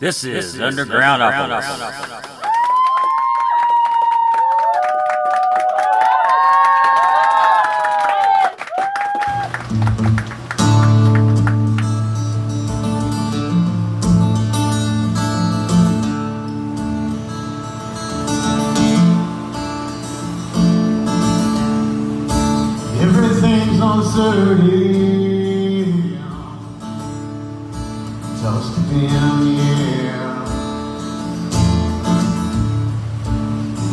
This is Undergroundopolis. Everything's uncertain. Toast to them, yeah.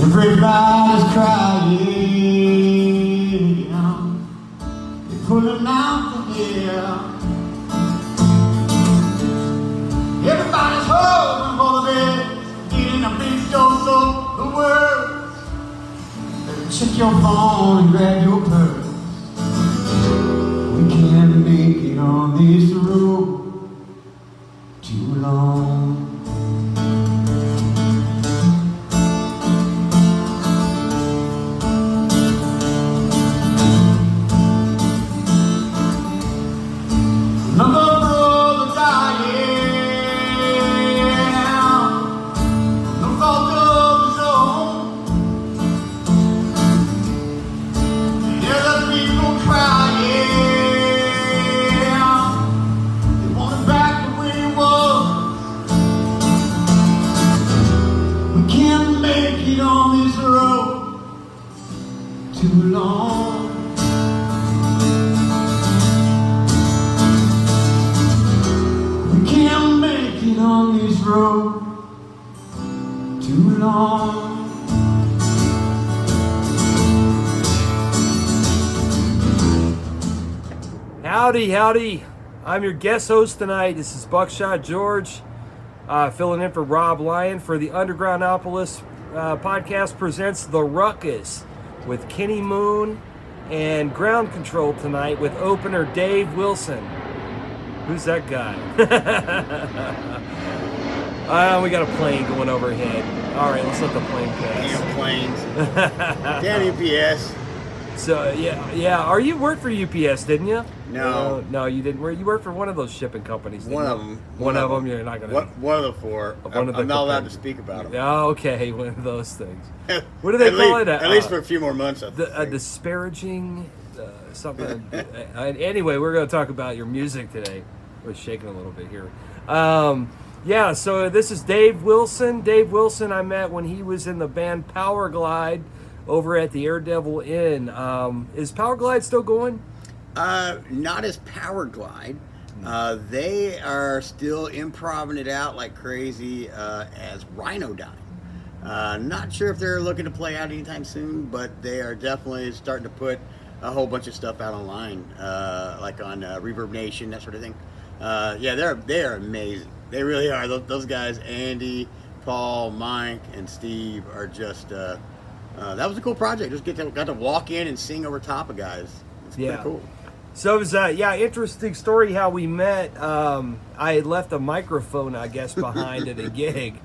Everybody's crying. They're pulling out the air. Everybody's hoping for the best, getting a big dose of the words. Better check your phone and grab your purse. We can't make it on this road too long. Another brother dying, no fault of his own. The other people crying, they want it back the way it was. We can't make it on this road too long. We can't make it on this road too long. Howdy, howdy. I'm your guest host tonight. This is Buckshot George, filling in for Rob Lyon for the Undergroundopolis podcast presents The Ruckus with Kenny Moon and Ground Control tonight with opener Dave Wilson. Who's that guy? We got a plane going overhead. All right, let's let the plane pass. Damn planes. Damn UPS. So, yeah. You worked for UPS, didn't you? No. No, you didn't. You worked for one of those shipping companies. One you? of them. One of them. You're not gonna. One of the four. One of the I'm not allowed to companies. speak about them. Oh, okay, one of those things. What do they call it? At least for a few more months. I A think. disparaging something. Anyway, we're going to talk about your music today. We're shaking a little bit here. Yeah, so this is Dave Wilson. Dave Wilson I met when he was in the band Power Glide over at the Air Devil Inn. Is Power Glide still going? Not as Power Glide. They are still improvising it out like crazy as Rhino Dime. Not sure if they're looking to play out anytime soon, but they are definitely starting to put a whole bunch of stuff out online, like on Reverb Nation, that sort of thing. Yeah, they are amazing. They really are. Those guys, Andy, Paul, Mike, and Steve, are just. That was a cool project. Just got to walk in and sing over top of guys. It's pretty cool. So it was, interesting story how we met. I had left a microphone, I guess, behind at a gig,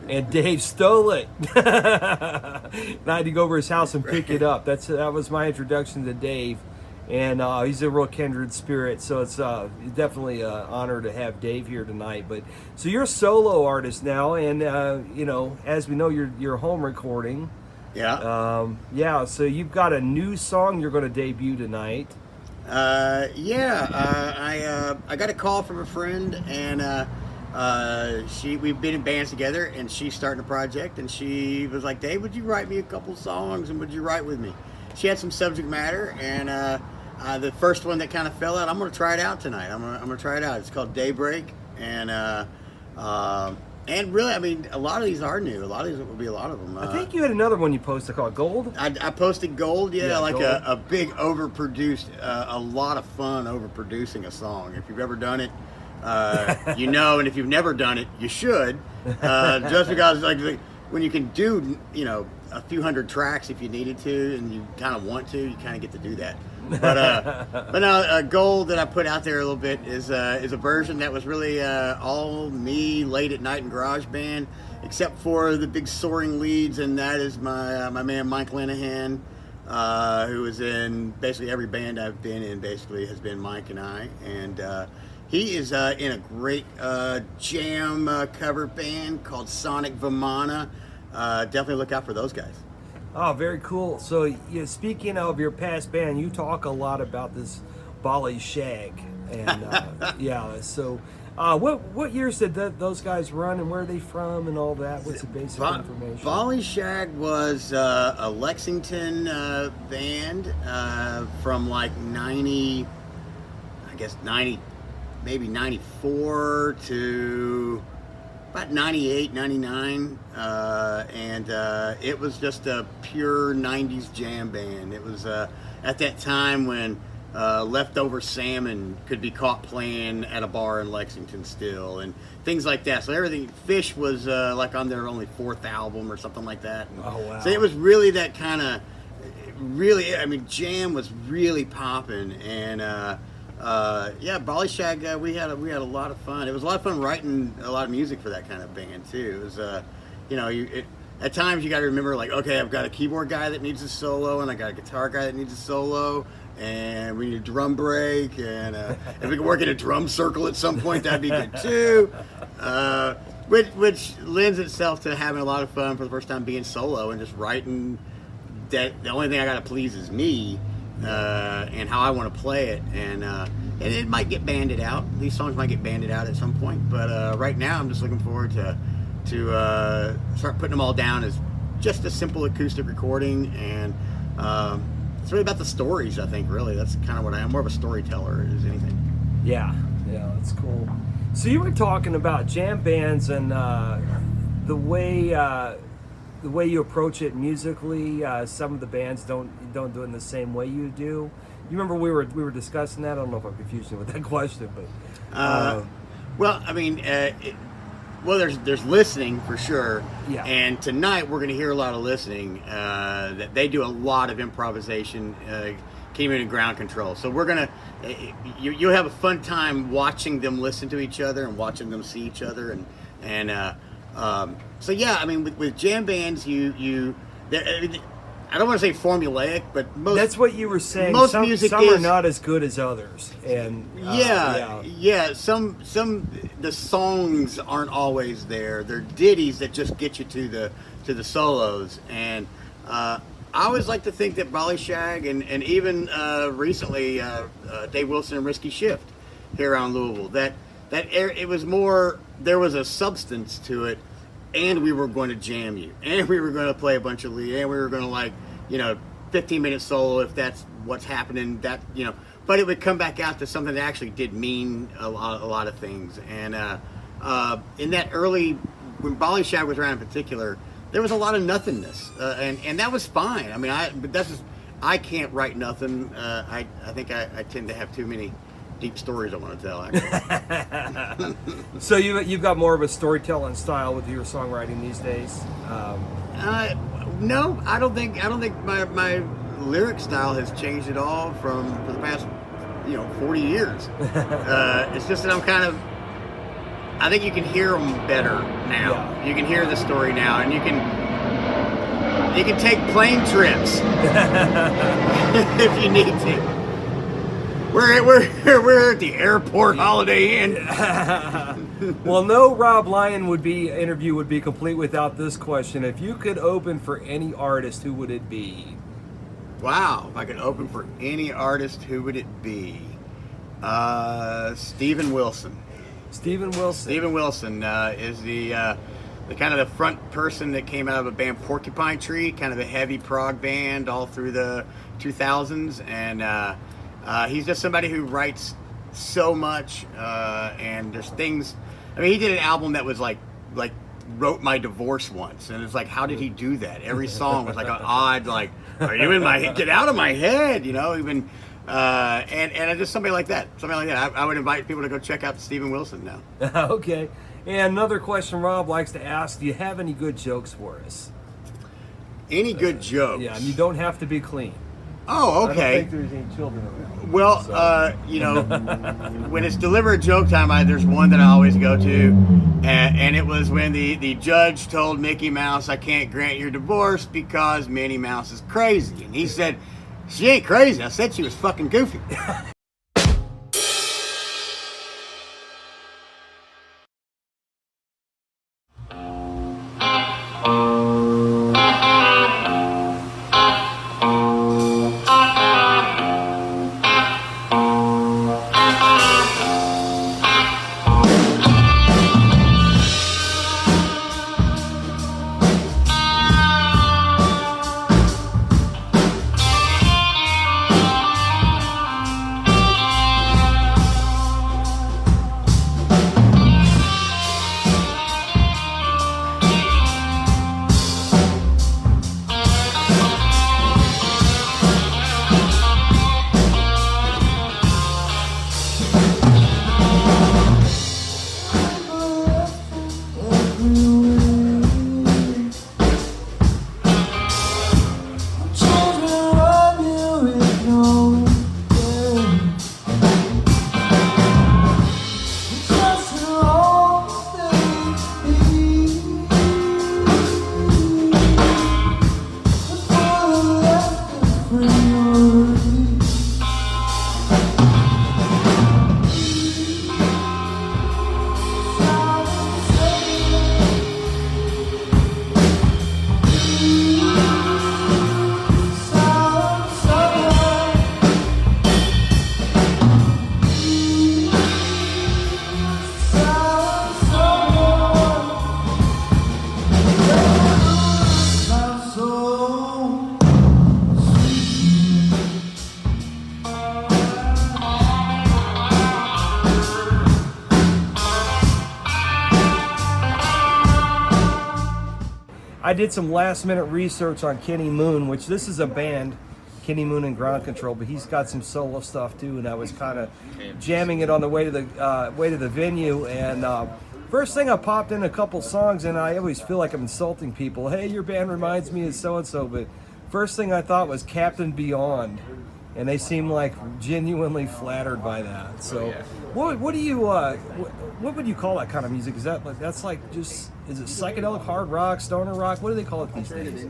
and Dave stole it. And I had to go over his house and pick it up. That was my introduction to Dave, and he's a real kindred spirit. So it's definitely an honor to have Dave here tonight. But so you're a solo artist now, and as we know, you're home recording. Yeah. So you've got a new song you're going to debut tonight. I got a call from a friend, and we've been in bands together, and she's starting a project, and she was like, Dave, would you write me a couple songs, and would you write with me? She had some subject matter, and the first one that kind of fell out, I'm going to try it out tonight. I'm going to try it out. It's called Daybreak, and really, I mean, a lot of these are new. A lot of these will be a lot of them. I think you had another one you posted called Gold. I posted Gold, like Gold. a big overproduced, a lot of fun overproducing a song. If you've ever done it, and if you've never done it, you should. Just because, like, when you can do, a few hundred tracks if you needed to, and you kind of want to, you kind of get to do that. But no, Gold that I put out there a little bit is a version that was really all me late at night in GarageBand, except for the big soaring leads, and that is my man Mike Linehan, who was in basically every band I've been in. Basically, has been Mike and I, and He is in a great jam cover band called Sonic Vimana. Definitely look out for those guys. Oh, very cool. So, speaking of your past band, you talk a lot about this Bali Shag, and yeah. So, what years did those guys run, and where are they from, and all that? What's the basic information? Bali Shag was a Lexington band from like 90, I guess 90, maybe 94 to about 98, 99, and it was just a pure 90s jam band. It was at that time when Leftover Salmon could be caught playing at a bar in Lexington still, and things like that. So everything, Fish was like on their only 4th album or something like that. Oh, wow. So it was really that kind of, really, I mean, jam was really popping, and yeah, Bali Shag, we had a lot of fun. It was a lot of fun writing a lot of music for that kind of band too. It was, you know, at times you got to remember, like, okay, I've got a keyboard guy that needs a solo, and I got a guitar guy that needs a solo, and we need a drum break, and if we can work in a drum circle at some point, that'd be good too. Which lends itself to having a lot of fun for the first time being solo and just writing. That the only thing I got to please is me. And how I want to play it, and it might get banded out. These songs might get banded out at some point, but right now I'm just looking forward to start putting them all down as just a simple acoustic recording, and it's really about the stories. I think really that's kind of what I am, more of a storyteller as anything. Yeah, that's cool. So you were talking about jam bands and the way you approach it musically. Some of the bands don't do it in the same way you do. You remember we were discussing that? I don't know if I'm confusing you with that question, but well, I mean, there's listening for sure. Yeah. And tonight we're going to hear a lot of listening. That they do a lot of improvisation, keyboard and ground control. So we're gonna you'll have a fun time watching them listen to each other and watching them see each other, and so yeah, I mean, with jam bands, I don't want to say formulaic, but that's what you were saying. Most some music are not as good as others, and yeah. Some the songs aren't always there. They're ditties that just get you to the solos, and I always like to think that Bali Shag and even recently Dave Wilson and Risky Shift here around Louisville, that it was more, there was a substance to it, and we were going to jam you, and we were going to play a bunch of lead, and we were going to, like, 15-minute solo if that's what's happening, that, but it would come back out to something that actually did mean a lot of things. And in that early, when Bali Shag was around in particular, there was a lot of nothingness, and that was fine. I mean, I can't write nothing. I think I tend to have too many deep stories I want to tell, actually. So you've got more of a storytelling style with your songwriting these days? No, I don't think my lyric style has changed at all for the past 40 years. It's just that I think you can hear them better now. Yeah. You can hear the story now, and you can take plane trips if you need to. We're at the airport Holiday Inn. Well, no Rob Lyon interview would be complete without this question. If you could open for any artist, who would it be? Wow, if I could open for any artist, who would it be? Steven Wilson. Steven Wilson. Steven Wilson is the kind of the front person that came out of a band Porcupine Tree, kind of a heavy prog band all through the 2000s, and he's just somebody who writes so much, and there's things. I mean, he did an album that was like wrote my divorce once, and it's like, how did he do that? Every song was like an odd, like, are you in my head? Get out of my head, even. And just somebody like that. I would invite people to go check out Steven Wilson now. Okay. And another question Rob likes to ask: do you have any good jokes for us? Any good jokes? Yeah, and you don't have to be clean. Oh, okay. I don't think there's any children around. Well, so. When it's delivered joke time, there's one that I always go to, and it was when the judge told Mickey Mouse, I can't grant your divorce because Minnie Mouse is crazy. And he said, she ain't crazy. I said she was fucking goofy. I did some last minute research on Kenny Moon, which this is a band, Kenny Moon and Ground Control, but he's got some solo stuff too, and I was kind of jamming it on the way to the venue. And first thing I popped in a couple songs, and I always feel like I'm insulting people. Hey, your band reminds me of so and so, but first thing I thought was Captain Beyond, and they seem like genuinely flattered by that. So, what do you what would you call that kind of music? Is that that's like just is it psychedelic hard rock, stoner rock? What do they call it these days?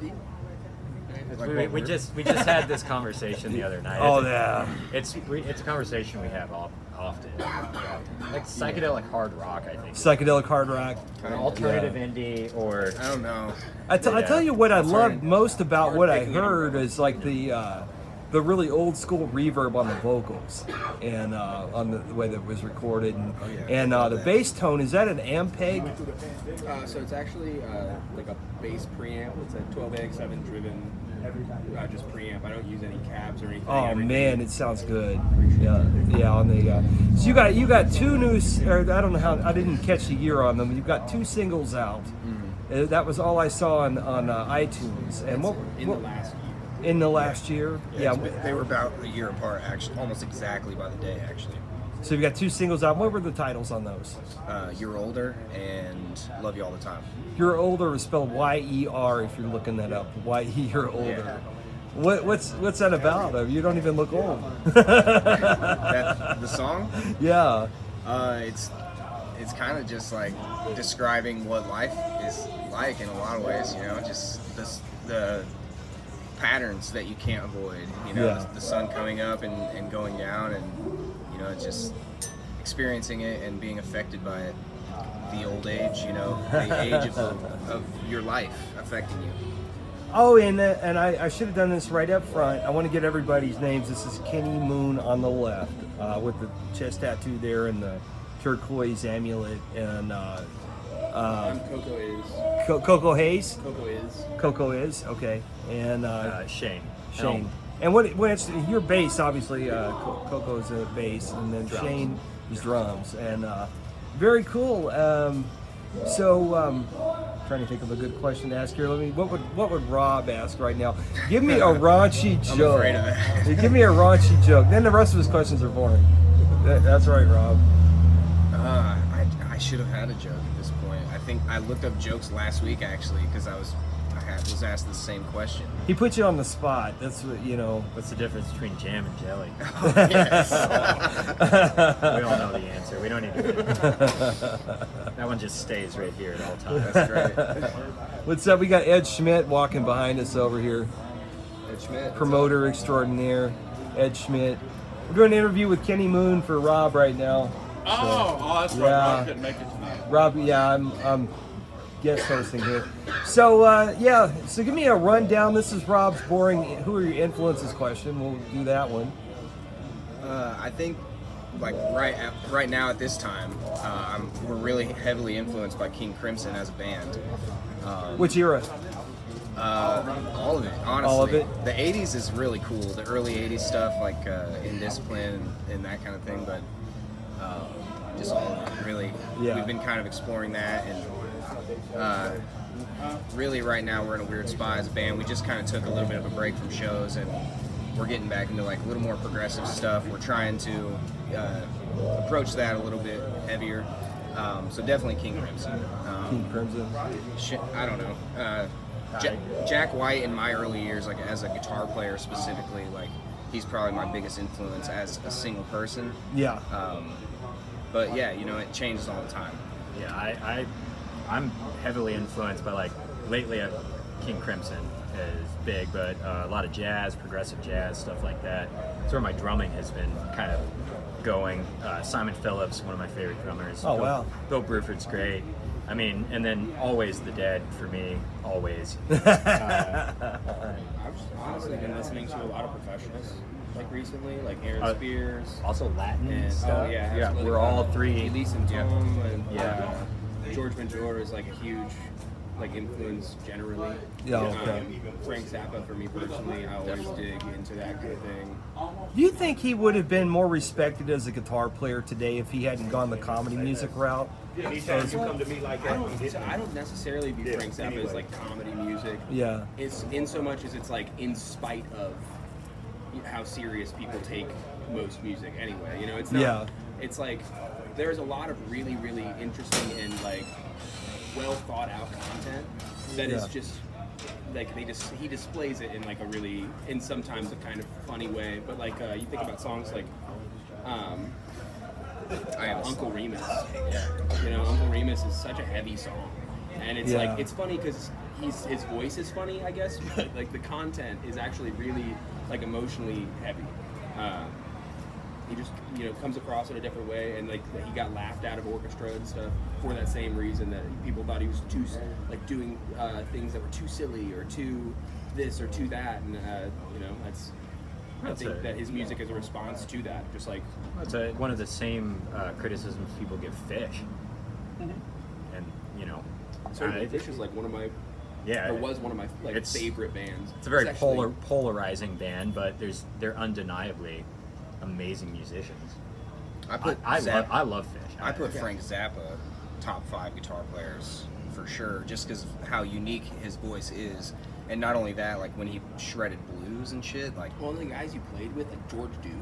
We just had this conversation the other night. Oh yeah, it's a conversation we have often. Like psychedelic hard rock, I think. Psychedelic hard rock, An alternative indie, or I don't know. I tell you what I love most about what I heard is like the really old school reverb on the vocals and on the way that it was recorded and the bass tone. Is that an Ampeg? So it's actually like a bass preamp. It's a 12AX7 driven just preamp. I don't use any cabs or anything. Oh man, it sounds good. Yeah. On the so you got two new. Or I don't know how. I didn't catch the year on them. You've got two singles out. That was all I saw on iTunes. And what in the last year. In the last year? Yeah. They were about a year apart, actually, almost exactly by the day, actually. So you've got two singles out. What were the titles on those? You're Older and Love You All the Time. You're Older is spelled Y-E-R if you're looking that up. Y-E, You're Older. Yeah. What's that about? You don't even look old. The song? Yeah. It's kind of just like describing what life is like in a lot of ways, you know, just the patterns that you can't avoid, you know, the sun coming up and going down, and you know, just experiencing it and being affected by it, the old age, you know, the age of your life affecting you. Oh, and I should have done this right up front. I want to get everybody's names. This is Kenny Moon on the left with the chest tattoo there and the turquoise amulet, and Coco is. Coco Hayes? Coco is. Okay. And Shane. And when it's your bass, obviously, Coco's a bass, and then drums. Shane is drums, and very cool. Trying to think of a good question to ask here. What would Rob ask right now? Give me a raunchy joke. I'm afraid of it. Give me a raunchy joke. Then the rest of his questions are boring. That's right, Rob. I should have had a joke at this point. I think I looked up jokes last week actually because I was asked the same question. He put you on the spot. That's what you know. What's the difference between jam and jelly? Yes. We all know the answer. We don't need to. That one just stays right here at all times. That's great. What's up? We got Ed Schmidt walking behind us over here. Ed Schmidt. Promoter extraordinaire, Ed Schmidt. We're doing an interview with Kenny Moon for Rob right now. Oh, that's right. Rob couldn't make it tonight. Rob, I'm guest hosting here. So, so give me a rundown. This is Rob's boring, who are your influences question. We'll do that one. I think, like right now at this time, we're really heavily influenced by King Crimson as a band. Which era? All of it, honestly. All of it? The 80s is really cool. The early 80s stuff, like Indiscipline and that kind of thing, but just all of it, really. Yeah. We've been kind of exploring that, and really right now we're in a weird spot as a band. We just kind of took a little bit of a break from shows, and we're getting back into like a little more progressive stuff. We're trying to approach that a little bit heavier. So definitely King Crimson. King Crimson. I don't know. Jack White in my early years, like as a guitar player specifically, like he's probably my biggest influence as a single person. Yeah. But yeah, you know, it changes all the time. Yeah, I'm heavily influenced by, like, lately King Crimson is big, but a lot of jazz, progressive jazz, stuff like that. That's where my drumming has been kind of going. Simon Phillips, one of my favorite drummers. Oh, wow. Bill Bruford's great. I mean, and then Always the Dead for me, always. I've honestly been listening to a lot of professionals, like recently, like Aaron Spears. Also Latin And stuff. yeah, Yeah, absolutely. we're all three. Elise and Tom, and Yeah. George Benjor is like a huge like influence generally. Yeah, okay. Frank Zappa for me personally, I always dig into that kind of thing. Do you think he would have been more respected as a guitar player today if he hadn't gone the comedy music route? Anytime you come to me like that, I don't necessarily view Frank Zappa as like comedy music. Yeah. It's in so much as it's like in spite of how serious people take most music anyway. You know, it's not. Yeah. It's like there's a lot of really, really interesting and like well thought out content that is just like he displays it in like a really, in sometimes a kind of funny way. But like you think about songs like Uncle Remus. You know, Uncle Remus is such a heavy song, and it's like it's funny because his voice is funny, I guess, but like the content is actually really like emotionally heavy. He just, you know, comes across in a different way, and like he got laughed out of orchestra and stuff for that same reason, that people thought he was too like doing things that were too silly or too this or too that, and you know, I think that his music is a response to that, just like that's one of the same criticisms people give Fish, and you know, Fish is like one of my was one of my like favorite bands. It's a very polarizing band, but they're undeniably amazing musicians. I love Fish. I put Frank Zappa top 5 guitar players for sure, just because of how unique his voice is, and not only that, like when he shredded blues and shit. Like one of the guys you played with, like George Duke.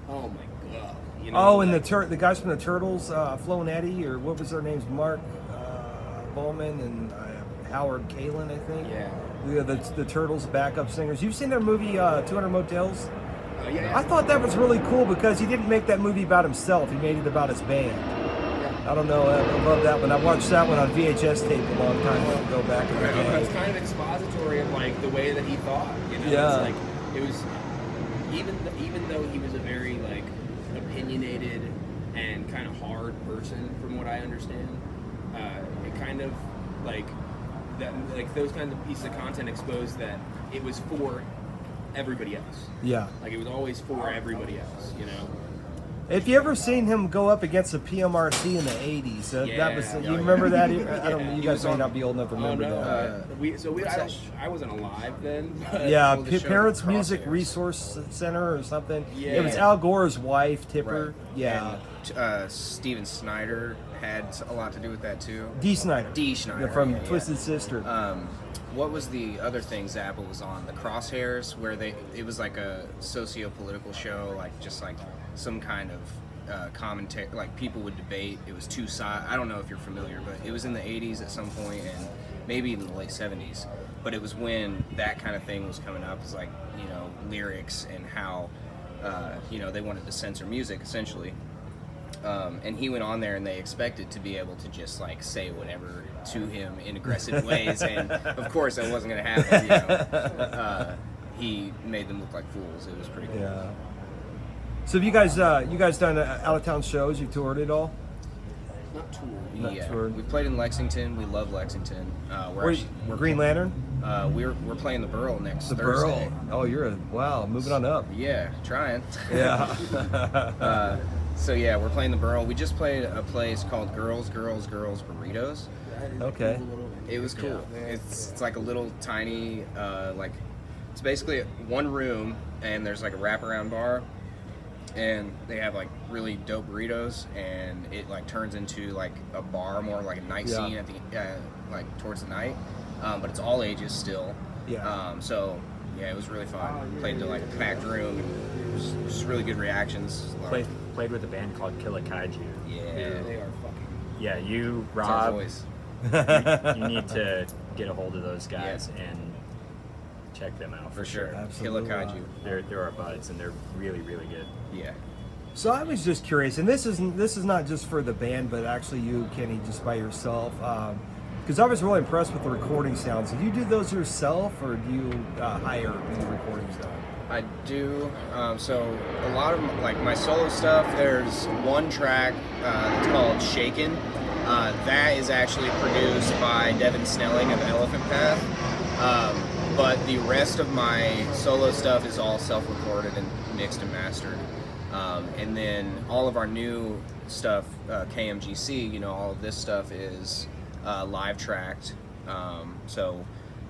Oh my god! You know, and the guys from the Turtles, Flo and Eddie, or what was their names? Mark Bowman and Howard Kalin, I think. Yeah. The Turtles backup singers. You've seen their movie 200 Motels? Yeah. I thought that was really cool because he didn't make that movie about himself. He made it about his band. Yeah. I don't know. I love that one. I watched that one on VHS tape a long time ago back in the day. It's kind of expository of like the way that he thought. You know? Yeah. It's like it was even though he was a very like opinionated and kind of hard person, from what I understand. It kind of like that, like those kinds of pieces of content exposed that it was for everybody else. Yeah. Like it was always for everybody else, you know? If you ever seen him go up against the PMRC in the 80s, that was, you remember that? I don't. You guys may not be old enough to remember that. I wasn't alive then. Yeah, Parents Music Resource Center or something. Yeah. It was Al Gore's wife, Tipper. Right. Yeah. And, Steven Snyder had a lot to do with that too. Dee Snyder. From Twisted Sister. What was the other thing Zappa was on? The Crosshairs, where it was like a socio-political show, like just like some kind of commentary, like people would debate. It was two sides. I don't know if you're familiar, but it was in the 80s at some point, and maybe even the late 70s. But it was when that kind of thing was coming up. It's like, you know, lyrics and how, you know, they wanted to censor music essentially. And he went on there, and they expected to be able to just like say whatever to him in aggressive ways, and of course that wasn't going to happen. You know, he made them look like fools. It was pretty cool. Yeah. So have you guys done out of town shows? You toured at all? Not toured. Yeah, toured. we played in Lexington. We love Lexington. We're Green Lantern. We're playing the Burl next The Thursday. Burl. Oh, moving on up. Yeah, trying. Yeah. So yeah, we're playing the Burl. We just played a place called Girls Burritos. Okay. It was cool. It's like a little tiny, like it's basically one room, and there's like a wraparound bar, and they have like really dope burritos, and it like turns into like a bar, more like a night scene at the like towards the night, but it's all ages still. Yeah. So yeah, it was really fun. Played to like a packed room, and it was just really good reactions. Played with a band called Killer Kaiju. Yeah, They are fucking. Yeah, you, it's our Rob, voice. you need to get a hold of those guys and check them out For sure. Absolutely. Killer Kaiju. They're our buds, and they're really, really good. Yeah. So I was just curious, and this is not just for the band, but actually you, Kenny, just by yourself. Because I was really impressed with the recording sounds. Do you do those yourself, or do you hire the recording sound? I do. So a lot of like my solo stuff, there's one track that's called Shaken. That is actually produced by Devin Snelling of Elephant Path. But the rest of my solo stuff is all self-recorded and mixed and mastered. And then all of our new stuff, KMGC, you know, all of this stuff is live tracked So,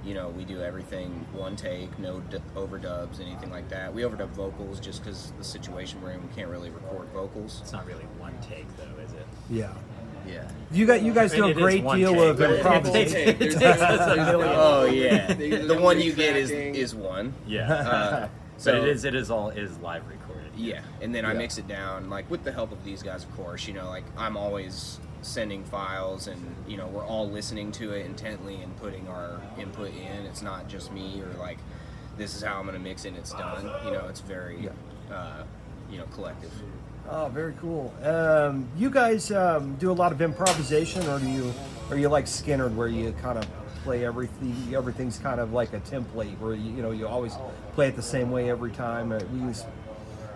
you know, we do everything one take, no overdubs, anything like that. We overdub vocals just because the situation we're in, we can't really record vocals. It's not really one take though, is it? Yeah. Yeah. You guys do a It is great one deal take, of but it improvisation. takes us a million. Oh yeah. There's The no one you get retracting. is one. Yeah. So but it is live recorded. yeah, and then I Yeah. mix it down like with the help of these guys, of course. You know, like I'm always sending files, and you know we're all listening to it intently and putting our input in. It's not just me or like this is how I'm gonna mix it and it's done. You know, it's very you know, collective. Oh, very cool. You guys do a lot of improvisation, or are you like Skinner, where you kind of play everything? Everything's kind of like a template, where you always play it the same way every time.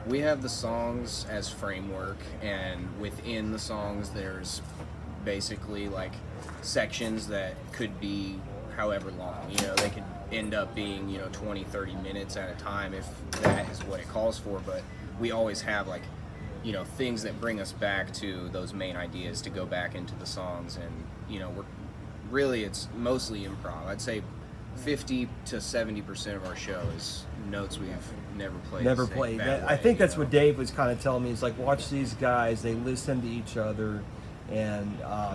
We have the songs as framework, and within the songs there's basically like sections that could be however long. You know, they could end up being, you know, 20, 30 minutes at a time if that is what it calls for, but we always have like, you know, things that bring us back to those main ideas to go back into the songs. And you know, it's mostly improv. I'd say 50 to 70% of our show is notes we've never played. I think that's what Dave was kind of telling me. He's like, watch these guys, they listen to each other, and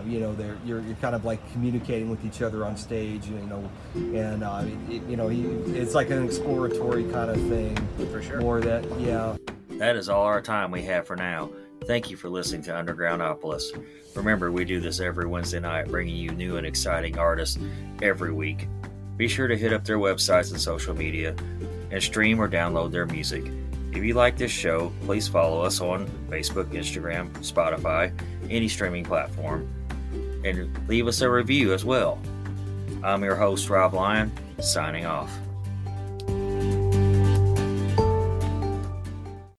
you know, you're kind of like communicating with each other on stage, you know, and you know, it's like an exploratory kind of thing. For sure. More that, yeah. That is all our time we have for now. Thank you for listening to Undergroundopolis. Remember, we do this every Wednesday night, bringing you new and exciting artists every week. Be sure to hit up their websites and social media and stream or download their music. If you like this show, please follow us on Facebook, Instagram, Spotify, any streaming platform, and leave us a review as well. I'm your host, Rob Lyon, signing off.